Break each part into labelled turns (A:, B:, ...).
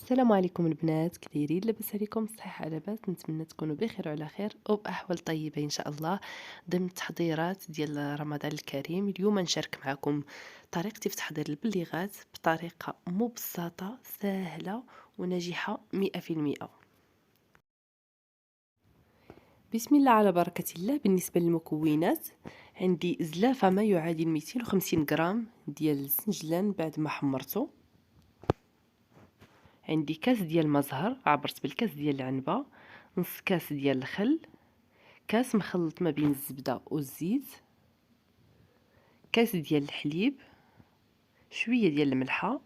A: السلام عليكم البنات، كي دايرين؟ لاباس عليكم؟ صحيح لاباس. نتمنى تكونوا بخير وعلى خير وباحوال طيبه ان شاء الله. ضمن التحضيرات ديال رمضان الكريم اليوم نشارك معكم طريقتي في تحضير البليغات بطريقه مبسطه سهله وناجحه 100%. بسم الله على بركه الله. بالنسبه للمكونات عندي زلافه ما يعادل 250 غرام ديال الزنجلان بعد ما حمرته. عندي كاس ديال المزهر عبرت بالكاس ديال العنبه، نص كاس ديال الخل، كاس مخلط ما بين الزبده والزيت، كاس ديال الحليب، شويه ديال الملحه،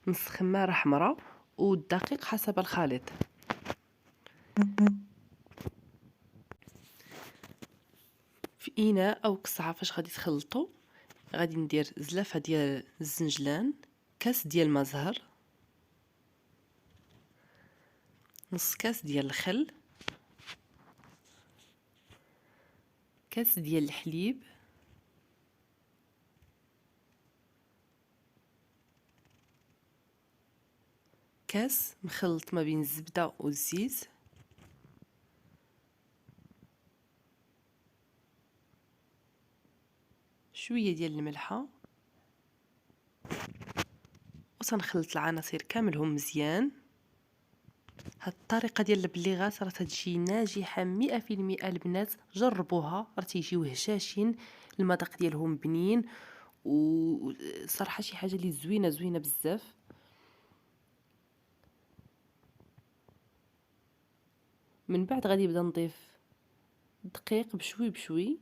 A: نص خماره حمراء والدقيق حسب الخليط. في اناء او قصعه فاش غادي تخلطوا غادي ندير زلافه ديال الزنجلان، كاس ديال المزهر، نص كاس ديال الخل، كاس ديال الحليب، كاس مخلط ما بين الزبده والزيت، شويه ديال الملحه، وتنخلط العناصر كاملهم مزيان. هاد الطريقه ديال البليغات راه تجي ناجحه 100%. البنات جربوها، راه تيجيو هشاشين، المذاق ديالهم بنين وصراحه شي حاجه اللي زوينه بزاف. من بعد غادي نبدا نضيف الدقيق بشوي بشوي.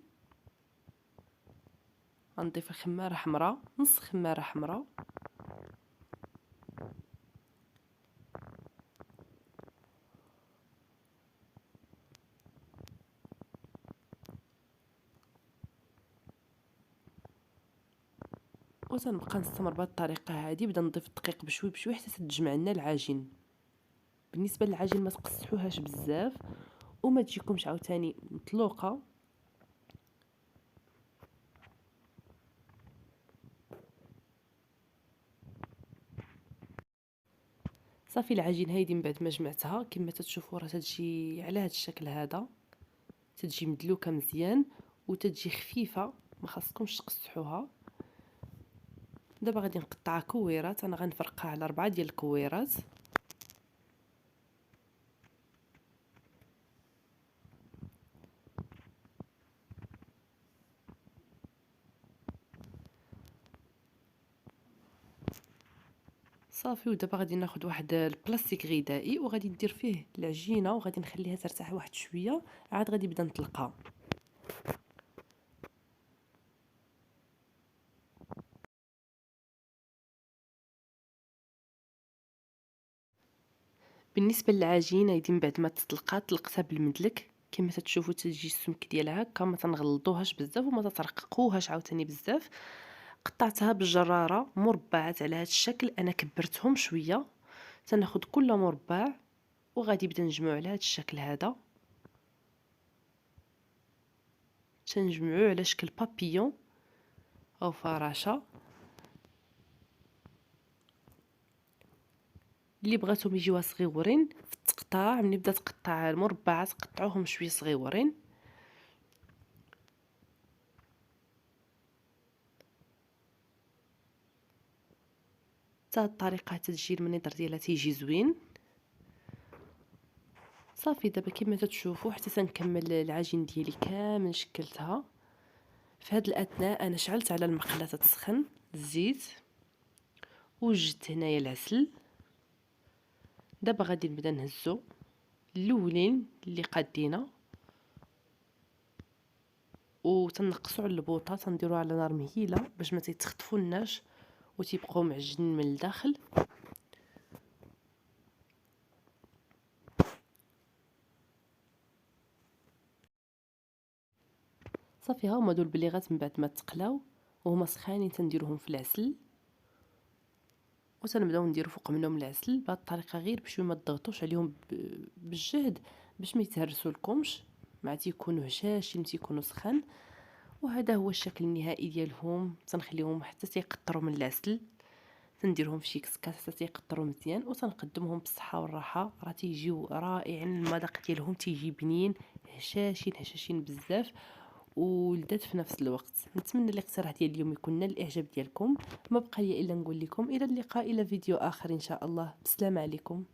A: غنضيف خماره حمراء، نص خماره حمراء، وتنبقى نستمر بهذه الطريقه هذه. بدا نضيف الدقيق بشوي بشوي حتى تجمع لنا العجين. بالنسبه للعجين ما تقصحوهاش بزاف وما تجيكمش عاوتاني مطلوقه. صافي العجين هايدي من بعد ما جمعتها كما تتشوفوا راه تجي على هذا الشكل هذا، تجي مدلوكه مزيان وتجي خفيفه، ما خاصكمش تقصحوها. دابا غادي نقطعها كويرات، انا غنفرقها على 4 ديال الكويرات. صافي ودابا غادي ناخذ واحد البلاستيك غذائي وغادي ندير فيه العجينه وغادي نخليها ترتاح واحد شويه، عاد غادي نبدا نطلقها. بالنسبه للعجينه هذه من بعد ما تطلقات طلقتها بالمدلك كما تتشوفوا، تجي السمك ديالها هكا، ما تنغلطوهاش بزاف وما تترققوهاش عاوتاني بزاف. قطعتها بالجراره مربعات على هذا الشكل، انا كبرتهم شويه. تناخذ كل مربع وغادي نبدا نجمعو على هذا الشكل هذا، تنجمعوه على شكل بابيون او فراشه. اللي بغاتهم يجيوها صغيورين في التقطاع، ملي بدا تقطع المربعات قطعوهم شويه صغيورين. حتى هاد الطريقه تجي المنظر ديالها تيجي زوين. صافي دابا كما تتشوفوا حتى تنكمل العجين ديالي كامل شكلتها. في هاد الاثناء انا شعلت على المقله تسخن الزيت وجدت هنايا العسل. دابا غادي نبدا نهزو الاولين اللي قادينا وتنقصوا على البوطه، تنديروها على نار مهيله باش ما تيتخطفوناش وتيبقاو معجنين من الداخل. صافي ها هما دول البليغات من بعد ما تقلاو وهما سخانين تنديروهم في العسل وتنبداو نديرو فوق منهم العسل بهذه الطريقه، غير بشوي ما تضغطوش عليهم بالجهد باش ما يتهرسوا لكمش، مع تيكونوا هشاشين تيكونوا سخان. وهذا هو الشكل النهائي ديالهم. تنخليهم حتى تيقطروا من العسل، تنديرهم في شي كسكاس حتى تيقطروا مزيان وتنقدمهم بالصحه والراحه. راه تيجيو رائعين، المذاق ديالهم تيجي بنين، هشاشين هشاشين بزاف ولذات في نفس الوقت. نتمنى الاقتراح ديال اليوم يكون نال الاعجاب ديالكم. ما بقى لي الا نقول لكم الى اللقاء، الى فيديو اخر ان شاء الله. بسلام عليكم.